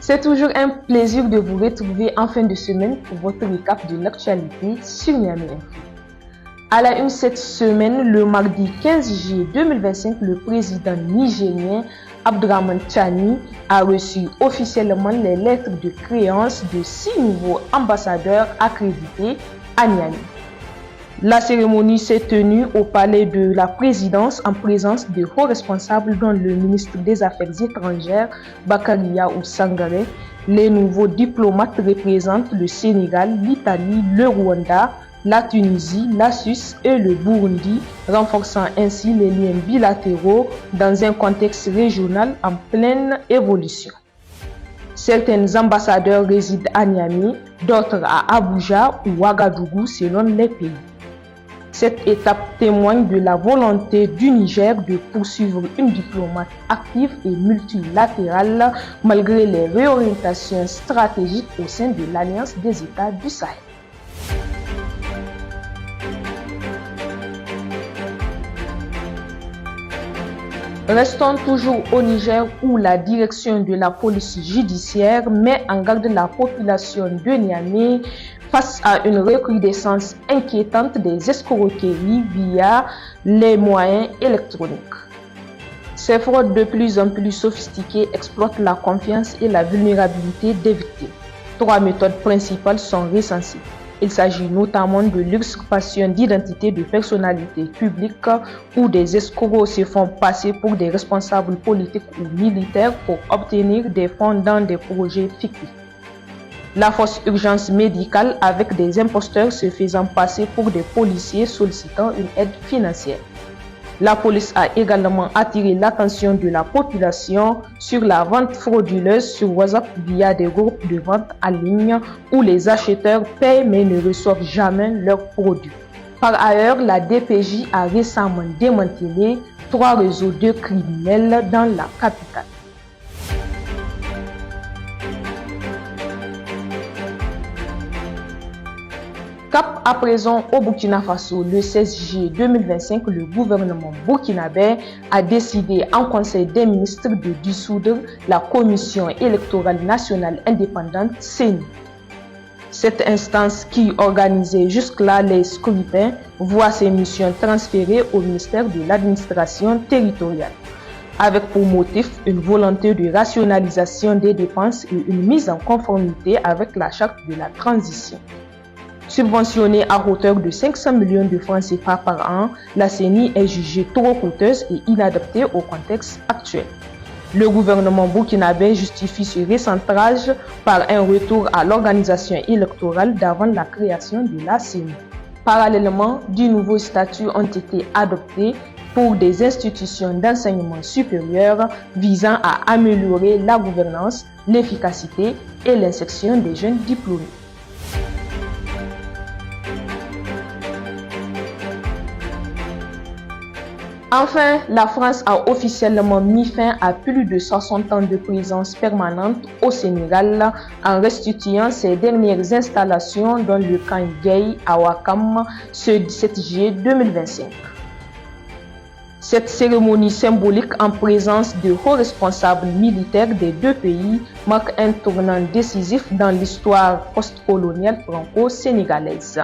C'est toujours un plaisir de vous retrouver en fin de semaine pour votre récap de l'actualité sur Niamey Info. À la une cette semaine, le mardi 15 juillet 2025, le président nigérien Abdourahmane Tchani a reçu officiellement les lettres de créance de 6 nouveaux ambassadeurs accrédités à Niamey. La cérémonie s'est tenue au palais de la présidence en présence de hauts responsables dont le ministre des Affaires étrangères Bakary Yahya Sangaré. Les nouveaux diplomates représentent le Sénégal, l'Italie, le Rwanda, la Tunisie, la Suisse et le Burundi, renforçant ainsi les liens bilatéraux dans un contexte régional en pleine évolution. Certains ambassadeurs résident à Niamey, d'autres à Abuja ou Ouagadougou selon les pays. Cette étape témoigne de la volonté du Niger de poursuivre une diplomatie active et multilatérale malgré les réorientations stratégiques au sein de l'Alliance des États du Sahel. Restons toujours au Niger où la direction de la police judiciaire met en garde la population de Niamey face à une recrudescence inquiétante des escroqueries via les moyens électroniques. Ces fraudes de plus en plus sophistiquées exploitent la confiance et la vulnérabilité des victimes. 3 méthodes principales sont recensées. Il s'agit notamment de l'usurpation d'identité de personnalités publiques où des escrocs se font passer pour des responsables politiques ou militaires pour obtenir des fonds dans des projets fictifs. La fausse urgence médicale avec des imposteurs se faisant passer pour des policiers sollicitant une aide financière. La police a également attiré l'attention de la population sur la vente frauduleuse sur WhatsApp via des groupes de vente en ligne où les acheteurs paient mais ne reçoivent jamais leurs produits. Par ailleurs, la DPJ a récemment démantelé 3 réseaux de criminels dans la capitale. Cap à présent au Burkina Faso, le 16 juillet 2025, le gouvernement burkinabé a décidé en Conseil des ministres de dissoudre la Commission électorale nationale indépendante CENI. Cette instance qui organisait jusque-là les scrutins voit ses missions transférées au ministère de l'administration territoriale, avec pour motif une volonté de rationalisation des dépenses et une mise en conformité avec la charte de la transition. Subventionnée à hauteur de 500 millions de francs CFA par an, la CENI est jugée trop coûteuse et inadaptée au contexte actuel. Le gouvernement burkinabé justifie ce recentrage par un retour à l'organisation électorale d'avant la création de la CENI. Parallèlement, de nouveaux statuts ont été adoptés pour des institutions d'enseignement supérieur visant à améliorer la gouvernance, l'efficacité et l'insertion des jeunes diplômés. Enfin, la France a officiellement mis fin à plus de 60 ans de présence permanente au Sénégal en restituant ses dernières installations dans le camp Gueye à Ouakam ce 17 juillet 2025. Cette cérémonie symbolique en présence de hauts responsables militaires des deux pays marque un tournant décisif dans l'histoire postcoloniale franco-sénégalaise.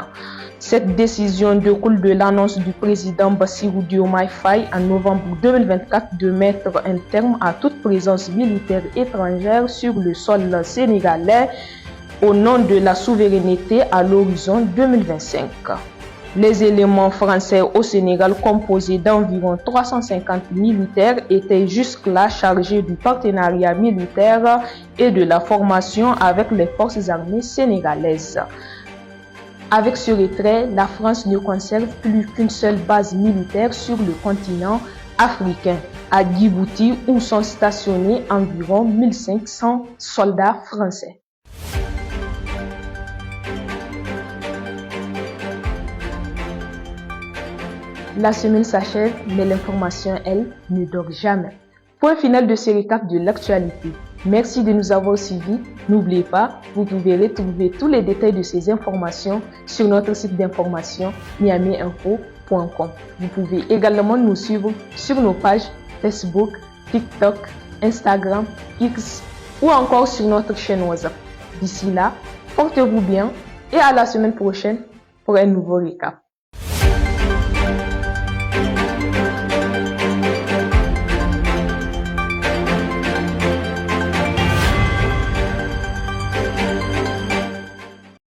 Cette décision découle de l'annonce du président Bassirou Diomaye Faye en novembre 2024 de mettre un terme à toute présence militaire étrangère sur le sol sénégalais au nom de la souveraineté à l'horizon 2025. Les éléments français au Sénégal, composés d'environ 350 militaires, étaient jusque-là chargés du partenariat militaire et de la formation avec les forces armées sénégalaises. Avec ce retrait, la France ne conserve plus qu'une seule base militaire sur le continent africain, à Djibouti, où sont stationnés environ 1500 soldats français. La semaine s'achève, mais l'information, elle, ne dort jamais. Point final de ce récap de l'actualité. Merci de nous avoir suivis. N'oubliez pas, vous pouvez retrouver tous les détails de ces informations sur notre site d'information niameyinfo.com. Vous pouvez également nous suivre sur nos pages Facebook, TikTok, Instagram, X ou encore sur notre chaîne WhatsApp. D'ici là, portez-vous bien et à la semaine prochaine pour un nouveau récap.